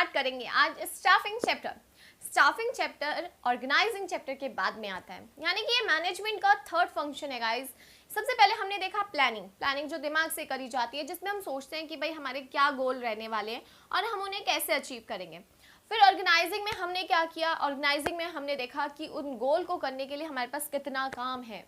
Start करेंगे आज staffing chapter. Staffing chapter organising chapter के बाद में आता है, यानी कि ये मैनेजमेंट का थर्ड फंक्शन है गाइस। सबसे पहले हमने देखा प्लानिंग। प्लानिंग जो दिमाग से करी जाती है, जिसमें हम सोचते हैं कि भाई हमारे क्या गोल रहने वाले हैं और हम उन्हें कैसे अचीव करेंगे। फिर ऑर्गेनाइजिंग में हमने क्या किया, ऑर्गेनाइजिंग में हमने देखा कि उन गोल को करने के लिए हमारे पास कितना काम है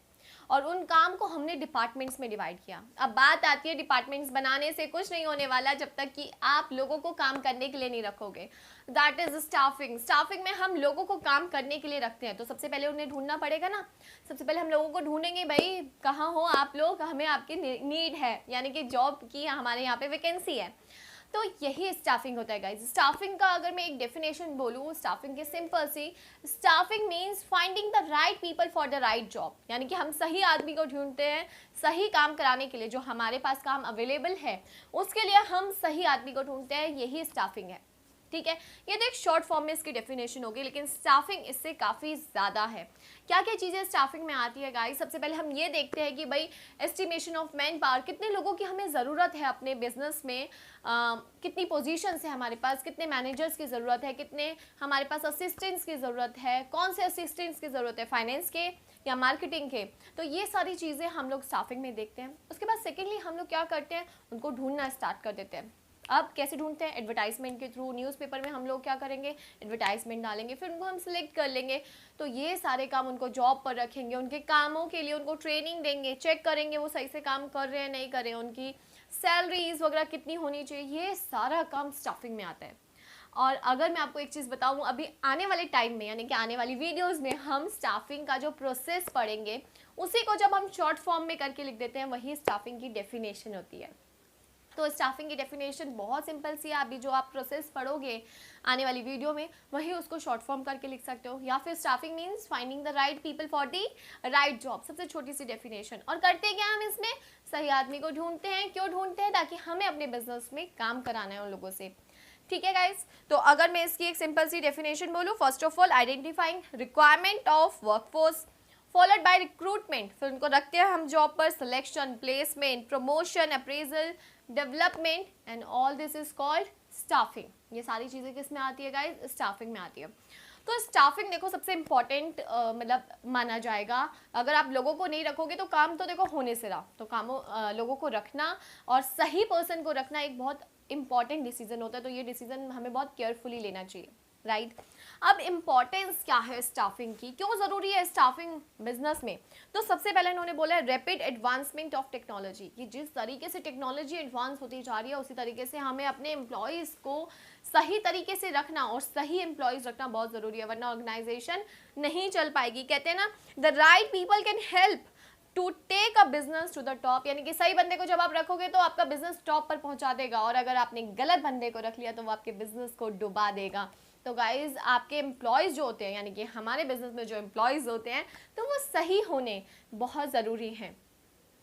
और उन काम को हमने डिपार्टमेंट्स में डिवाइड किया। अब बात आती है डिपार्टमेंट्स बनाने से कुछ नहीं होने वाला जब तक कि आप लोगों को काम करने के लिए नहीं रखोगे। That is staffing. स्टाफिंग में हम लोगों को काम करने के लिए रखते हैं, तो सबसे पहले उन्हें ढूंढना पड़ेगा ना। सबसे पहले हम लोगों को ढूंढेंगे, भाई कहाँ हो आप लोग, हमें आपकी नीड है, यानी कि जॉब की हमारे यहाँ पे वैकेंसी है। तो यही स्टाफिंग होता है गाइस। स्टाफिंग का अगर मैं एक डेफिनेशन बोलूँ स्टाफिंग की, सिंपल सी, staffing means finding the right people for the right job, यानी कि हम सही आदमी को ढूंढते हैं सही काम कराने के लिए। जो हमारे पास काम अवेलेबल है उसके लिए हम सही आदमी को ढूंढते हैं, यही स्टाफिंग है। ठीक है, ये तो एक शॉर्ट फॉर्म में इसकी डेफिनेशन होगी, लेकिन स्टाफिंग इससे काफ़ी ज़्यादा है। क्या क्या चीज़ें स्टाफिंग में आती है गाइस? सबसे पहले हम ये देखते हैं कि भाई एस्टिमेशन ऑफ मैन पावर, कितने लोगों की हमें ज़रूरत है अपने बिजनेस में, कितनी पोजीशंस है हमारे पास, कितने मैनेजर्स की ज़रूरत है, कितने हमारे पास असिस्टेंट्स की ज़रूरत है, कौन से असिस्टेंट्स की ज़रूरत है, फाइनेंस के या मार्केटिंग के। तो ये सारी चीज़ें हम लोग स्टाफिंग में देखते हैं। उसके बाद सेकेंडली हम लोग क्या करते हैं, उनको ढूंढना स्टार्ट कर देते हैं। अब कैसे ढूंढते हैं? एडवर्टाइजमेंट के थ्रू। न्यूज़पेपर में हम लोग क्या करेंगे, एडवर्टाइजमेंट डालेंगे, फिर उनको हम सिलेक्ट कर लेंगे। तो ये सारे काम उनको जॉब पर रखेंगे, उनके कामों के लिए उनको ट्रेनिंग देंगे, चेक करेंगे वो सही से काम कर रहे हैं नहीं कर रहे हैं, उनकी सैलरीज वगैरह कितनी होनी चाहिए, ये सारा काम स्टाफिंग में आता है। और अगर मैं आपको एक चीज़ बताऊं, अभी आने वाले टाइम में यानी कि आने वाली वीडियोस में हम स्टाफिंग का जो प्रोसेस पढ़ेंगे, उसी को जब हम शॉर्ट फॉर्म में करके लिख देते हैं, वही स्टाफिंग की डेफिनेशन होती है। तो स्टाफिंग की डेफिनेशन बहुत सिंपल सी है। अभी जो आप प्रोसेस पढ़ोगे आने वाली वीडियो में, वही उसको शॉर्ट फॉर्म करके लिख सकते हो। या फिर staffing means finding the right people for the right job, सबसे छोटी सी डेफिनेशन। और करते क्या हम इसमें, सही आदमी को ढूंढते हैं। क्यों ढूंढते हैं? ताकि हमें अपने बिजनेस में काम कराना है उन लोगों से। ठीक है गाइस, तो अगर मैं इसकी एक सिंपल सी डेफिनेशन बोलूँ, first of all identifying requirement of workforce followed by recruitment, फिर उनको रखते हैं हम जॉब पर, selection, placement, promotion, appraisal, development, and all this is called staffing. ये सारी चीज़ें किस में आती है गाइस? स्टाफिंग में आती है। तो स्टाफिंग देखो सबसे इम्पॉर्टेंट मतलब माना जाएगा। अगर आप लोगों को नहीं रखोगे तो काम तो देखो होने से रहा, तो कामों लोगों को रखना और सही पर्सन को रखना एक बहुत इंपॉर्टेंट डिसीजन होता है। तो ये डिसीजन हमें बहुत केयरफुली लेना चाहिए, राइट। अब इम्पॉर्टेंस क्या है स्टाफिंग की, क्यों ज़रूरी है स्टाफिंग बिजनेस में? तो सबसे पहले इन्होंने बोला है रैपिड एडवांसमेंट ऑफ टेक्नोलॉजी, कि जिस तरीके से टेक्नोलॉजी एडवांस होती जा रही है उसी तरीके से हमें अपने एम्प्लॉयज़ को सही तरीके से रखना और सही एम्प्लॉयज़ रखना बहुत ज़रूरी है, वरना ऑर्गेनाइजेशन नहीं चल पाएगी। कहते हैं ना, the right people can help to take a business to the top, यानी कि सही बंदे को जब आप रखोगे तो आपका बिजनेस टॉप पर पहुंचा देगा, और अगर आपने गलत बंदे को रख लिया तो वो आपके बिजनेस को डुबा देगा। तो गाइज आपके एम्प्लॉयज़ जो होते हैं, यानी कि हमारे बिजनेस में जो एम्प्लॉयज़ होते हैं, तो वो सही होने बहुत ज़रूरी हैं,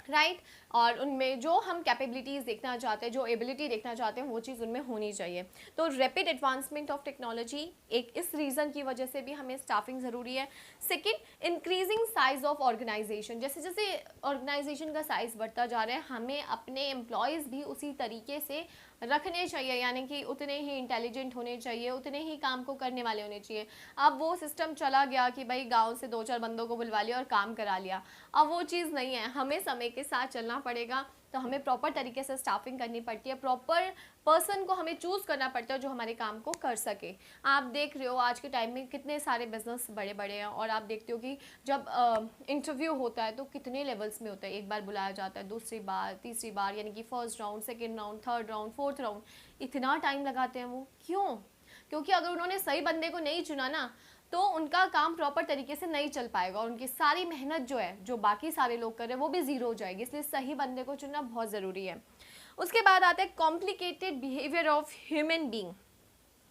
राइट और उनमें जो हम कैपेबिलिटीज़ देखना चाहते हैं, जो एबिलिटी देखना चाहते हैं, वो चीज़ उनमें होनी चाहिए। तो रैपिड एडवांसमेंट ऑफ टेक्नोलॉजी, एक इस रीज़न की वजह से भी हमें स्टाफिंग ज़रूरी है। Second, increasing size of organisation, जैसे जैसे ऑर्गेनाइजेशन का साइज़ बढ़ता जा रहा है, हमें अपने एम्प्लॉयज़ भी उसी तरीके से रखने चाहिए, यानी कि उतने ही इंटेलिजेंट होने चाहिए, उतने ही काम को करने वाले होने चाहिए। अब वो सिस्टम चला गया कि भाई गांव से 2-4 बंदों को बुलवा लिया और काम करा लिया, अब वो चीज़ नहीं है। हमें समय के साथ चलना पड़ेगा, तो हमें प्रॉपर तरीके से स्टाफिंग करनी पड़ती है, प्रॉपर पर्सन को हमें चूज़ करना पड़ता है जो हमारे काम को कर सके। आप देख रहे हो आज के टाइम में कितने सारे बिजनेस बड़े बड़े हैं, और आप देखते हो कि जब इंटरव्यू होता है तो कितने लेवल्स में होता है। एक बार बुलाया जाता है, दूसरी बार, तीसरी बार, यानी कि first round, second round, third round, fourth round, इतना टाइम लगाते हैं वो। क्यों? क्योंकि अगर उन्होंने सही बंदे को नहीं चुना ना, तो उनका काम प्रॉपर तरीके से नहीं चल पाएगा, और उनकी सारी मेहनत जो है, जो बाकी सारे लोग कर रहे हैं, वो भी ज़ीरो हो जाएगी। इसलिए सही बंदे को चुनना बहुत ज़रूरी है। उसके बाद आता है complicated behaviour of human being.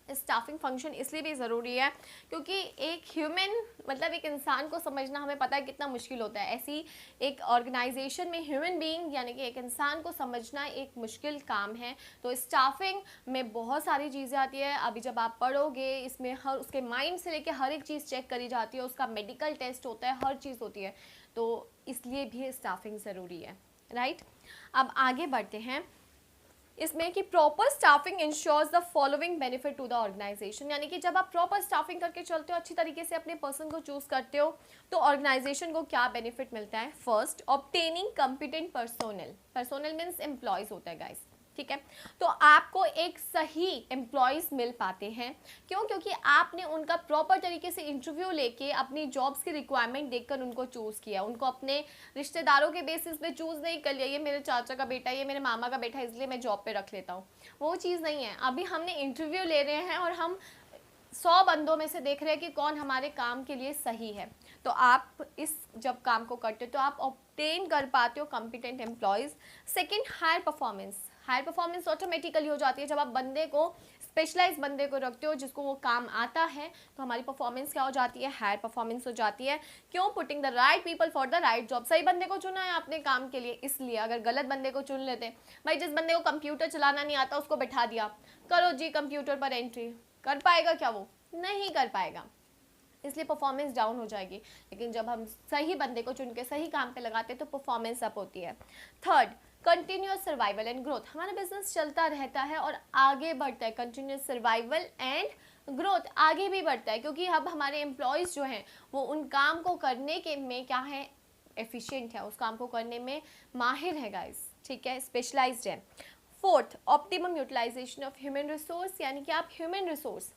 Staffing function इसलिए भी ज़रूरी है क्योंकि एक ह्यूमन मतलब एक इंसान को समझना हमें पता है कितना मुश्किल होता है। ऐसी एक ऑर्गेनाइजेशन में ह्यूमन बीइंग यानी कि एक इंसान को समझना एक मुश्किल काम है। तो स्टाफिंग में बहुत सारी चीज़ें आती है। अभी जब आप पढ़ोगे इसमें हर उसके माइंड से लेके हर एक चीज़ चेक करी जाती है, उसका मेडिकल टेस्ट होता है, हर चीज़ होती है। तो इसलिए भी स्टाफिंग ज़रूरी है, राइट। अब आगे बढ़ते हैं। इसमें कि proper staffing ensures the following benefit to the organisation, यानी कि जब आप प्रॉपर स्टाफिंग करके चलते हो, अच्छी तरीके से अपने पर्सन को चूज करते हो, तो ऑर्गेनाइजेशन को क्या बेनिफिट मिलता है। First, obtaining competent personnel, personnel means employees होता है गाइस, ठीक है। तो आपको एक सही एम्प्लॉयज मिल पाते हैं, क्यों? क्योंकि आपने उनका प्रॉपर तरीके से इंटरव्यू लेके अपनी जॉब्स की रिक्वायरमेंट देखकर उनको चूज़ किया, उनको अपने रिश्तेदारों के बेसिस पे चूज़ नहीं कर लिया, ये मेरे चाचा का बेटा है, ये मेरे मामा का बेटा है, इसलिए मैं जॉब पे रख लेता हूँ, वो चीज़ नहीं है। अभी हमने इंटरव्यू ले रहे हैं और हम 100 बंदों में से देख रहे हैं कि कौन हमारे काम के लिए सही है। तो आप इस जब काम को करते हो तो आप ऑब्टेन कर पाते हो competent employees. Second, higher performance, higher performance automatically हो जाती है जब आप बंदे को, स्पेशलाइज बंदे को रखते हो जिसको वो काम आता है, तो हमारी परफॉर्मेंस क्या हो जाती है, हायर परफॉर्मेंस हो जाती है। क्यों? Putting the right people for the right job, सही बंदे को चुना है आपने काम के लिए, इसलिए। अगर गलत बंदे को चुन लेते, भाई जिस बंदे को कंप्यूटर चलाना नहीं आता उसको बैठा दिया, करो जी कंप्यूटर पर एंट्री, कर पाएगा क्या? वो नहीं कर पाएगा, इसलिए परफॉर्मेंस डाउन हो जाएगी। लेकिन जब हम सही बंदे को चुन के सही काम पे लगाते हैं तो परफॉर्मेंस अप होती है। Third, continuous survival and growth, हमारा बिजनेस चलता रहता है और आगे बढ़ता है, कंटिन्यूस सर्वाइवल एंड ग्रोथ, आगे भी बढ़ता है, क्योंकि अब हमारे एम्प्लॉयज़ जो हैं वो उन काम को करने के में क्या है, एफिशिएंट है, उस काम को करने में माहिर है गाइस, ठीक है, स्पेशलाइज्ड है। Fourth, optimum utilisation of human resource, यानी कि आप ह्यूमन रिसोर्स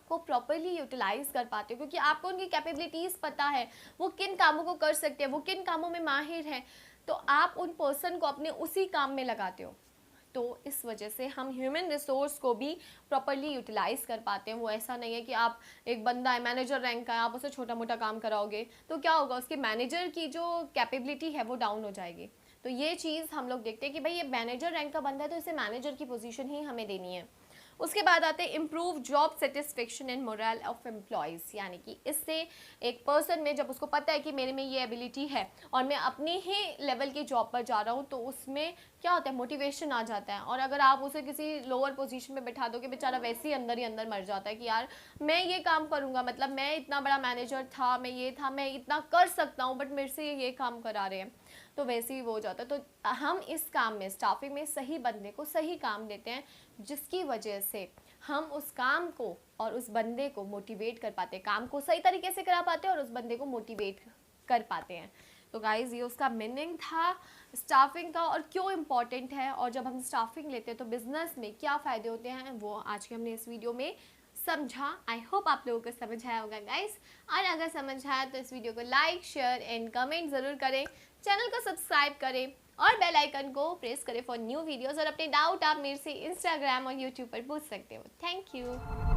को प्रॉपरली यूटिलाइज कर पाते हो, क्योंकि आपको उनकी कैपेबिलिटीज़ पता है, वो किन कामों को कर सकते हैं, वो किन कामों में माहिर हैं, तो आप उन पर्सन को अपने उसी काम में लगाते हो। तो इस वजह से हम ह्यूमन रिसोर्स को भी प्रॉपरली यूटिलाइज कर पाते हैं। वो ऐसा नहीं है कि आप, एक बंदा है मैनेजर रैंक का है, आप उसे छोटा मोटा काम कराओगे तो क्या होगा, उसके मैनेजर की जो कैपेबिलिटी है वो डाउन हो जाएगी। तो ये चीज़ हम लोग देखते हैं कि भाई ये मैनेजर रैंक का बंदा है तो इसे मैनेजर की पोजीशन ही हमें देनी है। उसके बाद आते हैं improve job satisfaction and moral of employees, यानी कि इससे एक पर्सन में जब उसको पता है कि मेरे में ये एबिलिटी है और मैं अपनी ही लेवल की जॉब पर जा रहा हूँ, तो उसमें क्या होता है, मोटिवेशन आ जाता है। और अगर आप उसे किसी लोअर पोजीशन में बैठा दोगे, बेचारा वैसे ही अंदर मर जाता है कि यार मैं ये काम करूँगा, मतलब मैं इतना बड़ा मैनेजर था, मैं ये था, मैं इतना कर सकता हूँ, बट मेरे से ये काम करा रहे हैं, तो वैसे ही वो हो जाता है। तो हम इस काम में, स्टाफिंग में, सही बंदे को सही काम देते हैं, जिसकी वजह से हम उस काम को और उस बंदे को मोटिवेट कर पाते हैं, काम को सही तरीके से करा पाते हैं और उस बंदे को मोटिवेट कर पाते हैं। तो गाइज ये उसका मीनिंग था स्टाफिंग का, और क्यों इम्पॉर्टेंट है, और जब हम स्टाफिंग लेते हैं तो बिजनेस में क्या फ़ायदे होते हैं, वो आज के हमने इस वीडियो में समझा। आई होप आप लोगों को समझ आया होगा गाइस, और अगर समझ आया तो इस वीडियो को लाइक, शेयर एंड कमेंट ज़रूर करें, चैनल को सब्सक्राइब करें और बेल आइकन को प्रेस करें फॉर न्यू वीडियोस। और अपने डाउट आप मेरे से इंस्टाग्राम और यूट्यूब पर पूछ सकते हो। Thank you.